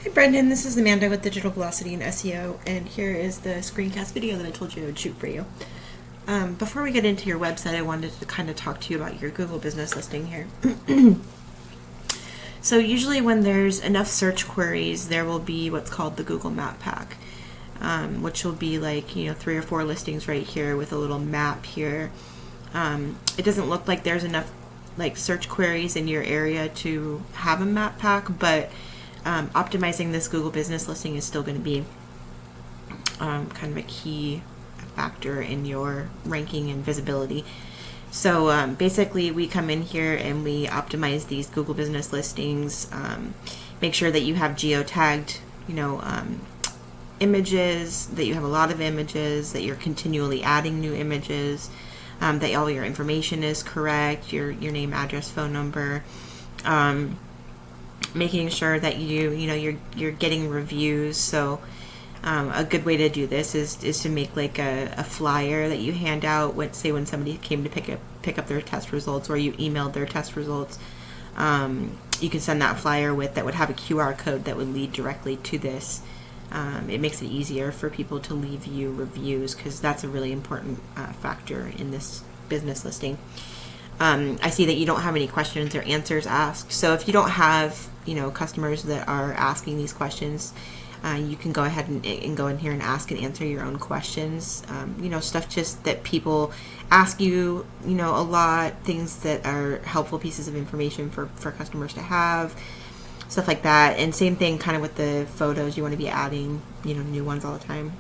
Hi Brendan, this is Amanda with Digital Velocity and SEO, and here is the screencast video that I told you I would shoot for you. Before we get into your website, I wanted to kind of talk to you about your Google business listing here. So usually when there's enough search queries, there will be what's called the Google Map Pack, which will be like, 3 or 4 listings right here with a little map here. It doesn't look like there's enough like search queries in your area to have a map pack, but optimizing this Google business listing is still going to be kind of a key factor in your ranking and visibility. So basically we come in here and we optimize these Google business listings, make sure that you have geotagged, images, that you have a lot of images, that you're continually adding new images, that all your information is correct, your name, address, phone number, making sure that you're getting reviews. So a good way to do this is to make like a flyer that you hand out when somebody came to pick up their test results, or you emailed their test results. You can send that flyer that would have a QR code that would lead directly to this. It makes it easier for people to leave you reviews, because that's a really important factor in this business listing. I see that you don't have any questions or answers asked. So if you don't have, customers that are asking these questions, you can go ahead and go in here and ask and answer your own questions. Stuff just that people ask you, a lot, things that are helpful pieces of information for customers to have, stuff like that. And same thing kind of with the photos. You want to be adding, new ones all the time.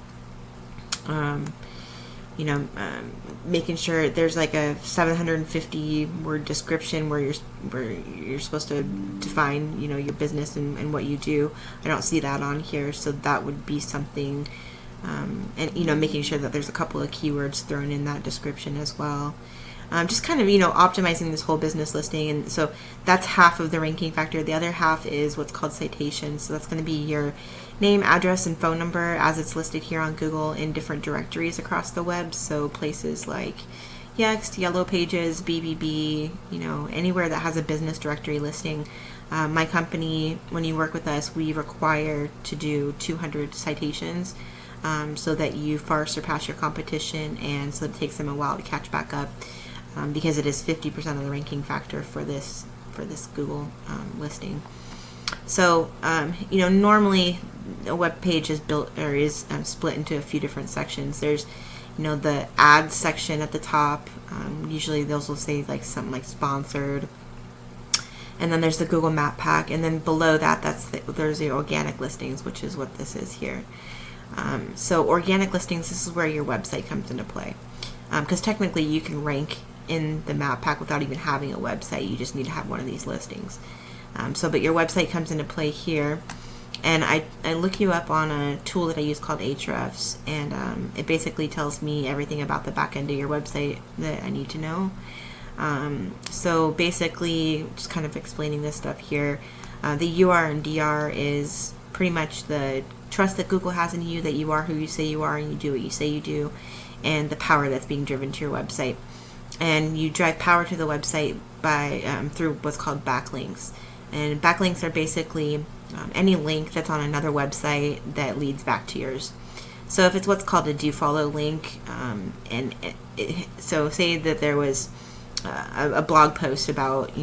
Making sure there's like a 750 word description where you're supposed to define, your business and what you do. I don't see that on here, so that would be something. And making sure that there's a couple of keywords thrown in that description as well. Just kind of, optimizing this whole business listing. And so that's half of the ranking factor. The other half is what's called citations. So that's going to be your name, address, and phone number as it's listed here on Google in different directories across the web. So places like Yext, Yellow Pages, BBB, anywhere that has a business directory listing. My company, when you work with us, we require to do 200 citations, so that you far surpass your competition, and so it takes them a while to catch back up. Because it is 50% of the ranking factor for this Google listing. So normally a web page is built or is split into a few different sections. There's the ads section at the top. Usually those will say like something like sponsored, and then there's the Google Map Pack, and then below that there's the organic listings, which is what this is here. So organic listings, this is where your website comes into play, because technically you can rank in the map pack without even having a website. You just need to have one of these listings. But your website comes into play here, and I look you up on a tool that I use called Ahrefs, and it basically tells me everything about the back end of your website that I need to know. So basically, just kind of explaining this stuff here, the UR and DR is pretty much the trust that Google has in you, that you are who you say you are and you do what you say you do, and the power that's being driven to your website. And you drive power to the website by through what's called backlinks. And backlinks are basically any link that's on another website that leads back to yours. So if it's what's called a do follow link, so say that there was a blog post about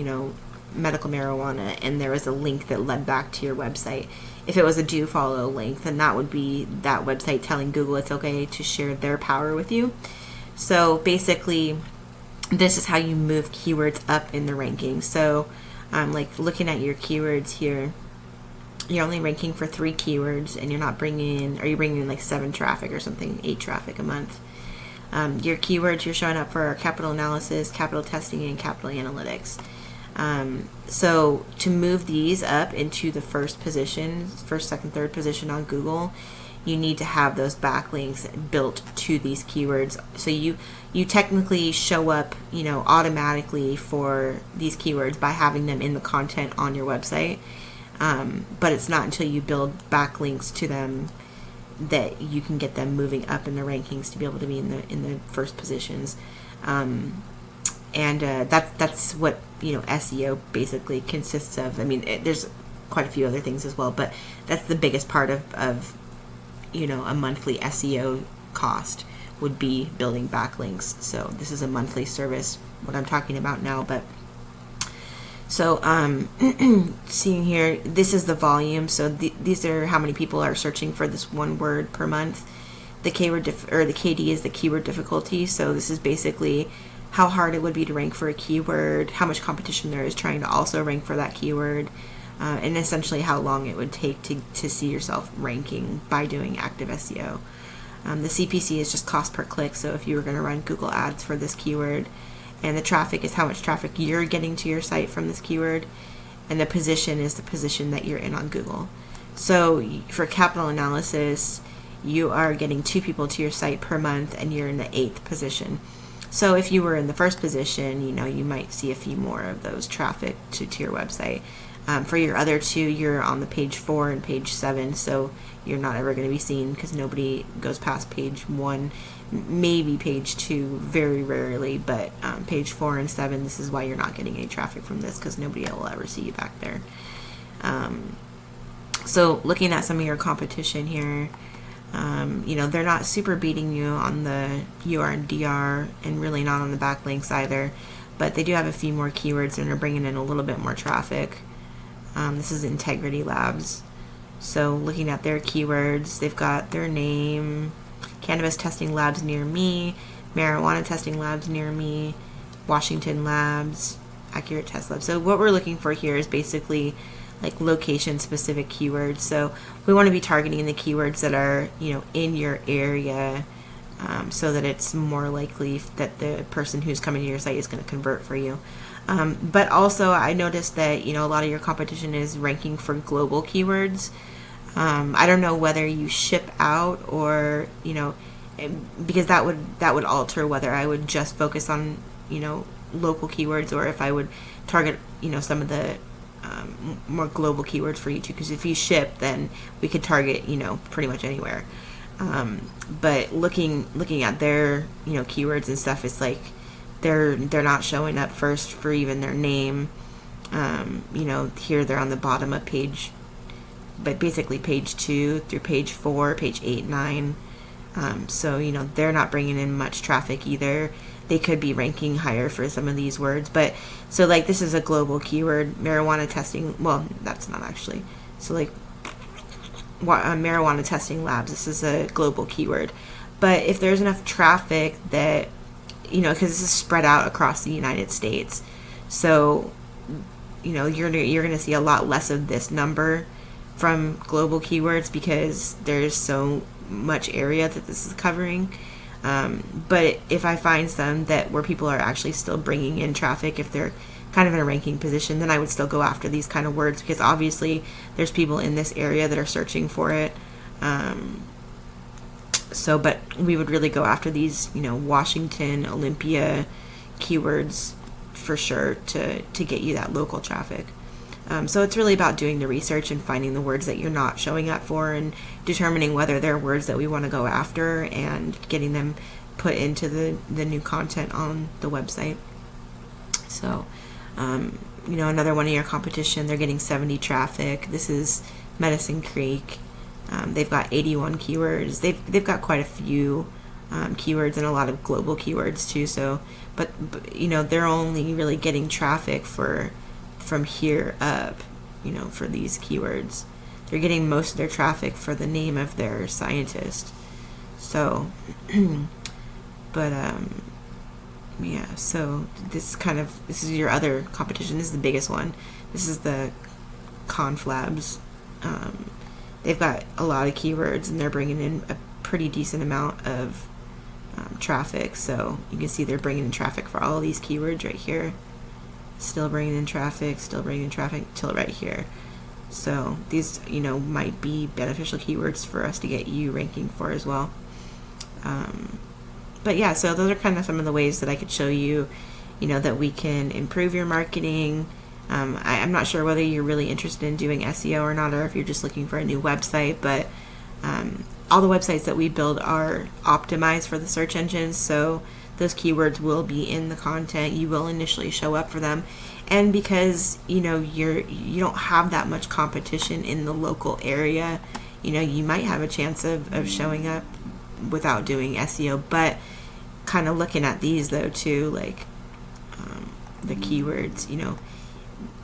medical marijuana, and there was a link that led back to your website. If it was a do follow link, then that would be that website telling Google it's okay to share their power with you. So basically, this is how you move keywords up in the ranking. So like looking at your keywords here, you're only ranking for 3 keywords, and you're not bringing in like 7 traffic or something, 8 traffic a month. Your keywords you're showing up for are capital analysis, capital testing, and capital analytics. So to move these up into the first, second, third position on Google, you need to have those backlinks built to these keywords. So you technically show up, automatically for these keywords by having them in the content on your website. But it's not until you build backlinks to them that you can get them moving up in the rankings to be able to be in the first positions. And that's what SEO basically consists of. I mean, there's quite a few other things as well, but that's the biggest part of a monthly SEO cost would be building backlinks. So this is a monthly service, what I'm talking about now. But so seeing here, this is the volume. So these are how many people are searching for this one word per month. The keyword the KD is the keyword difficulty. So this is basically how hard it would be to rank for a keyword, how much competition there is trying to also rank for that keyword, and essentially how long it would take to see yourself ranking by doing active SEO. The CPC is just cost per click. So if you were going to run Google Ads for this keyword, and the traffic is how much traffic you're getting to your site from this keyword, and the position is the position that you're in on Google. So for capital analysis, you are getting 2 people to your site per month, and you're in the 8th position. So if you were in the 1st position, you might see a few more of those traffic to your website. For your other 2, you're on the page 4 and page 7, so you're not ever going to be seen because nobody goes past page 1, maybe page 2, very rarely, but page 4 and 7, this is why you're not getting any traffic from this, because nobody will ever see you back there. So looking at some of your competition here, they're not super beating you on the UR and DR, and really not on the backlinks either, but they do have a few more keywords and are bringing in a little bit more traffic. This is Integrity Labs. So looking at their keywords, they've got their name, cannabis testing labs near me, marijuana testing labs near me, Washington labs, accurate test labs. So what we're looking for here is basically like location specific keywords. So we want to be targeting the keywords that are, in your area, so that it's more likely that the person who's coming to your site is going to convert for you. But also I noticed that, a lot of your competition is ranking for global keywords. I don't know whether you ship out or, because that would alter whether I would just focus on, local keywords, or if I would target, some of the more global keywords for you too. Because if you ship, then we could target, pretty much anywhere. But looking at their, keywords and stuff, it's like they're not showing up first for even their name. Here they're on the bottom of page, but basically page 2 through page 4, page 8, 9. So, they're not bringing in much traffic either. They could be ranking higher for some of these words. But so like this is a global keyword, marijuana testing. Well, that's not actually. So like marijuana testing labs, this is a global keyword. But if there's enough traffic that, because this is spread out across the United States, so, you're going to see a lot less of this number from global keywords because there's so much area that this is covering. But if I find some where people are actually still bringing in traffic, if they're kind of in a ranking position, then I would still go after these kind of words, because obviously there's people in this area that are searching for it. But we would really go after these, Washington, Olympia keywords for sure to get you that local traffic. So it's really about doing the research and finding the words that you're not showing up for, and determining whether they're words that we want to go after and getting them put into the new content on the website. So, another one of your competition, they're getting 70 traffic. This is Medicine Creek. They've got 81 keywords. They've got quite a few keywords and a lot of global keywords too. So, but they're only really getting traffic from here up, for these keywords. They're getting most of their traffic for the name of their scientist. So, but yeah. So this is your other competition. This is the biggest one. This is the Conflabs. They've got a lot of keywords, and they're bringing in a pretty decent amount of traffic. So you can see they're bringing in traffic for all of these keywords right here. Still bringing in traffic till right here. So these, might be beneficial keywords for us to get you ranking for as well. But yeah, so those are kind of some of the ways that I could show you, that we can improve your marketing. I'm not sure whether you're really interested in doing SEO or not, or if you're just looking for a new website, but all the websites that we build are optimized for the search engines. So those keywords will be in the content. You will initially show up for them. And because, you don't have that much competition in the local area, you might have a chance of showing up without doing SEO. But kind of looking at these though too, like the keywords,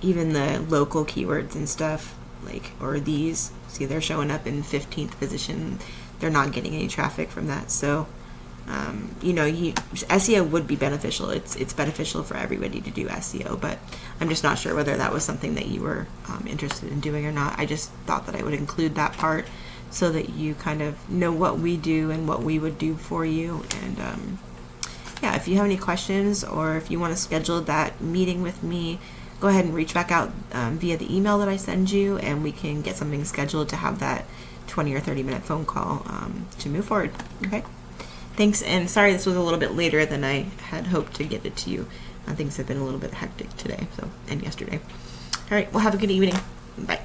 even the local keywords and stuff, like, or these, see, they're showing up in 15th position. They're not getting any traffic from that. So SEO would be beneficial. It's beneficial for everybody to do SEO, but I'm just not sure whether that was something that you were interested in doing or not. I just thought that I would include that part so that you kind of know what we do and what we would do for you. And if you have any questions or if you want to schedule that meeting with me, go ahead and reach back out via the email that I send you, and we can get something scheduled to have that 20 or 30 minute phone call to move forward. Okay. Thanks, and sorry this was a little bit later than I had hoped to get it to you. Things have been a little bit hectic today, and yesterday. All right, well, have a good evening. Bye.